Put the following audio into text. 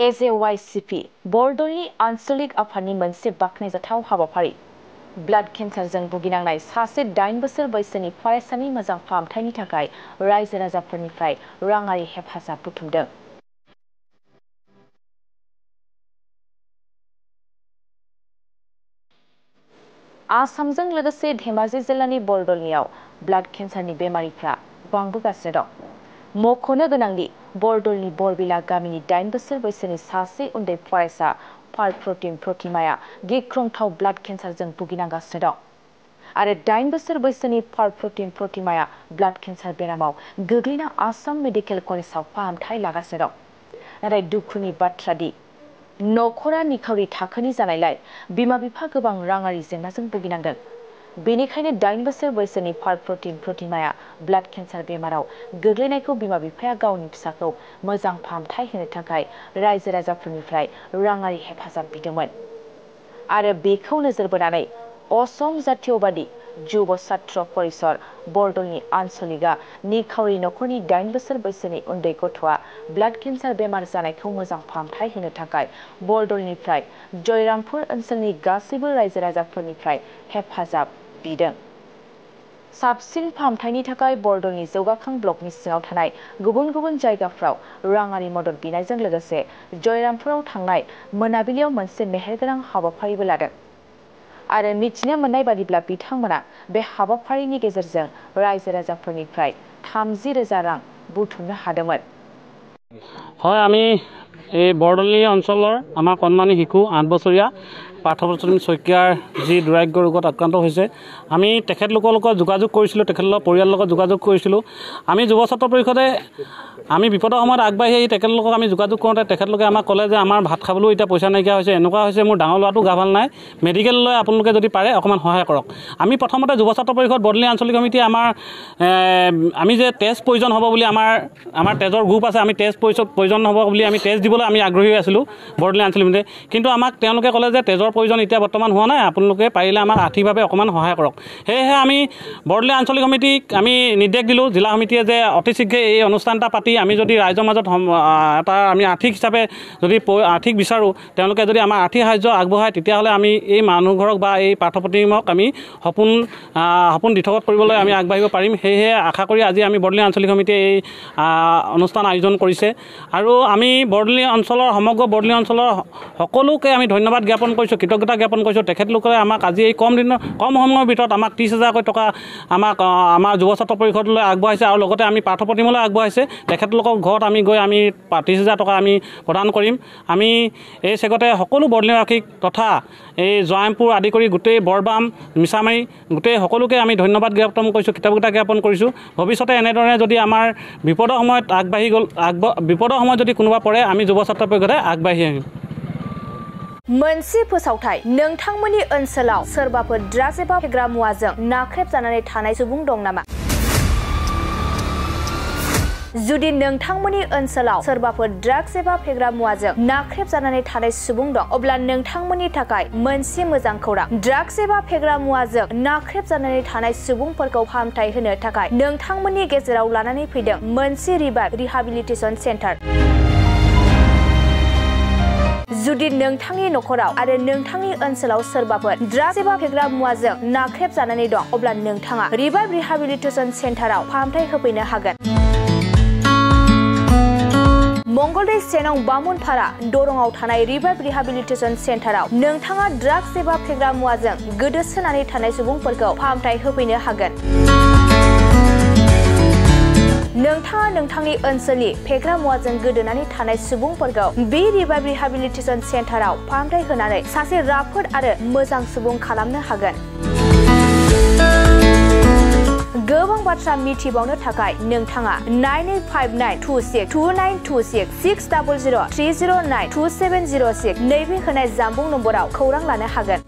AJYCP बरदलनि आन्चलिक आफादनि मोनसे बाख्नायजाथाव हाबाफारि ब्लाड केन्सारजों भुगिनांनाय सासे 8 बोसोर बैसोनि फरायसानि मोजां फाहामथायनि थाखाय रायजो राजाफोरनिफ्राय राङारि हेफाजाब बुथुमदों। आसामजों लोगोसे धेमाजि जिल्लानि बरदलनियाव ब्लाड केन्सारनि बेमारिफ्रा बांबोगासिनो दं। मख'नो गोनांदि बरदलनि बरबिला गामिनि 8 बोसोर बैसोनि सासे उन्दै फरायसा पार्थप्रतिम प्रतिमाया गिख्रंथाव ब्लाड केन्सारजों भुगिनांगासिनो दं। आरो 8 बोसोर बैसोनि पार्थप्रतिम प्रतिमाया ब्लाड केन्सार बेरामाव गोग्लैना आसाम मेडिकेल कलेजाव फाहामथाय लागासिनो दं। नाथाय दुखुनि बाथ्रा दि नखरा निखावरि थाखोनि जानायलाय बिमा-बिफा गोबां राङारि जेंनाजों भुगिनांदों। बेनिखायनो 8 बोसोर बैसोनि पार्थप्रतिम प्रतिमाया ब्लाड केन्सार बेमाराव गोग्लैनायखौ बिमा-बिफाया गावनि फिसाखौ मोजां फाहामथाय होनो थाखाय रायजो राजाफोरनिफ्राय राङारि हेफाजाब बिदोंमोन। आरो बेखौ नोजोर बोनानै असम जातीयबादी जुब छात्र परिषद बरदलनि आन्चलिकआ निखावरि नखरनि 8 बोसोर बैसोनि उन्दै गथ'आ ब्लाड केन्सार बेमार जानायखौ मोजां फाहामथाय होनो थाखाय बरदलनिफ्राय जयरामपुर ओनसोलनि गासैबो रायजो राजाफोरनिफ्राय हेफाजाब बिदों। साबसिन फाहामथायनि थाखाय बरदलनि जौगाखां ब्लकनि सिङाव थानाय गुबुन गुबुन जायगाफ्राव राङारि मदद बिनायजों लोगोसे जयरामपुराव थांनाय मोनाबिलियाव मोनसे मेहेरगोनां हाबाफारिबो लादों। आरो मिथिनो मोननाय बादिब्ला बिथांमोना बे हाबाफारिनि गेजेरजों रायजो राजाफोरनिफ्राय 30,000 रां बुथुमनो हादोंमोन। হয়, আমি এই বৰদলি অঞ্চলৰ আমাৰ কণমানি শিশু 8 বছৰীয়া পাৰ্থপ্ৰতিম শইকীয়াৰ যি দুৰাৰোগ্য ৰোগত আক্ৰান্ত হৈছে, আমি তেখেতলোকৰ লগত যোগাযোগ কৰিছিলোঁ, তেখেতলোকৰ পৰিয়ালৰ লগত যোগাযোগ কৰিছিলোঁ। আমি যুৱ ছাত্ৰ পৰিষদে আমি বিপদৰ সময়ত আগবাঢ়ি আহি তেখেতলোকক আমি যোগাযোগ কৰোঁতে তেখেতলোকে আমাক ক'লে যে আমাৰ ভাত খাবলৈও এতিয়া পইচা নাইকিয়া হৈছে, এনেকুৱা হৈছে মোৰ ডাঙৰ ল'ৰাটো গা ভাল নাই, মেডিকেললৈ আপোনালোকে যদি পাৰে অকণমান সহায় কৰক। আমি প্ৰথমতে যুৱ ছাত্ৰ পৰিষদ বৰদলি আঞ্চলিক সমিতি আমি যে তেজ প্ৰয়োজন হ'ব বুলি আমাৰ তেজৰ গ্ৰুপ আছে, আমি তেজ প্ৰয়োজন হ'ব বুলি আমি তেজ দিবলৈ আমি আগ্ৰহী আছিলোঁ বৰদলি আঞ্চলিক সমিতি। কিন্তু আমাক তেওঁলোকে ক'লে যে তেজৰ প্ৰয়োজন এতিয়া বৰ্তমান হোৱা নাই, আপোনালোকে পাৰিলে আমাক আৰ্থিকভাৱে অকণমান সহায় কৰক। সেয়েহে আমি বৰদলি আঞ্চলিক সমিতিক আমি নিৰ্দেশ দিলোঁ জিলা সমিতিয়ে যে অতি শীঘ্ৰে এই অনুষ্ঠান এটা পাতি আমি যদি ৰাইজৰ মাজত এটা আমি আৰ্থিক হিচাপে যদি আৰ্থিক বিচাৰোঁ, তেওঁলোকে যদি আমাৰ আৰ্থিক সাহায্য আগবঢ়ায় তেতিয়াহ'লে আমি এই মানুহঘৰক বা এই পাৰ্থপ্ৰতিমক আমি সপোন দিঠকত কৰিবলৈ আমি আগবাঢ়িব পাৰিম। সেয়েহে আশা কৰি আজি আমি বৰদলি আঞ্চলিক সমিতিয়ে এই অনুষ্ঠান আয়োজন কৰিছে। আৰু আমি বৰদলি অঞ্চলৰ সমগ্ৰ বৰদলি অঞ্চলৰ সকলোকে আমি ধন্যবাদ জ্ঞাপন কৰিছোঁ, কৃতজ্ঞতা জ্ঞাপন কৰিছোঁ। তেখেতলোকে আমাক আজি এই কম সময়ৰ ভিতৰত আমাক 30,000কৈ টকা আমাৰ যুৱ ছাত্ৰ পৰিষদলৈ আগবঢ়াইছে আৰু লগতে আমি পাৰ্থপ্ৰতিমলৈ আগবঢ়াইছে। তেখেতলোকৰ ঘৰত আমি গৈ আমি 30,000 টকা আমি প্ৰদান কৰিম। আমি এই চেগতে সকলো বৰদলিবাসীক তথা এই জয়ৰামপুৰ আদি কৰি গোটেই বৰবাম মিছামাৰী গোটেই সকলোকে আমি ধন্যবাদ জ্ঞাপন কৰিছোঁ, কৃতজ্ঞতা জ্ঞাপন কৰিছোঁ। ভৱিষ্যতে এনেধৰণে যদি আমাৰ বিপদৰ সময়ত বিপদৰ সময়ত যদি কোনোবা পৰে আমি যুৱ ছাত্ৰ পৰিষদে আগবাঢ়ি আহিম। मोनसे फोसावथाय नोंथांमोननि ओनसोलाव सोरबाफोर ड्राग्स एबा फेग्रा मुवाजों नाख्रेबजानानै थानाय सुबुं दं नामा? जुदि नोंथांमोननि ओनसोलाव सोरबाफोर ड्राग्स एबा फेग्रा मुवाजों नाख्रेबजानानै थानाय सुबुं दं, अब्ला नोंथांमोननि थाखाय मोनसे मोजां खौरां। ड्राग्स एबा फेग्रा मुवाजों नाख्रेबजानानै थानाय सुबुंफोरखौ फाहामथाय होनो थाखाय नोंथांमोननि गेजेराव लानानै फैदों मोनसे रिभाइभ रिहाबिलिटेसन सेन्टार। जुदि नोंथांनि नखराव आरो नोंथांनि ओनसोलाव सोरबाफोर ड्राग्स एबा फेग्रा मुवाजों नाख्रेबजानानै दं, अब्ला नोंथाङा रिभाइभ रिहाबिलिटेसन सेन्टाराव फाहामथाय होफैनो हागोन। मंगलदै सेनं बामुनपारा दरंआव थानाय रिभाइभ रिहाबिलिटेसन सेन्टाराव नोंथाङा ड्राग्स एबा फेग्रा मुवाजों गोदोसोनानै थानाय सुबुंफोरखौ फाहामथाय होफैनो हागोन। नोंथाङा नोंथांनि ओनसोलनि फेग्रा मुवाजों गोदोनानै थानाय सुबुंफोरखौ बे रिभाइभ रिहाबिलिटेसन सेन्टाराव फाहामथाय होनानै सासे राफोद आरो मोजां सुबुं खालामनो हागोन। गोबां बाथ्रा मिथिबावनो थाखाय नोंथाङा 9859262926 60030927006 नैबे होनाय जानबुं नम्बराव खौरां लानो हागोन।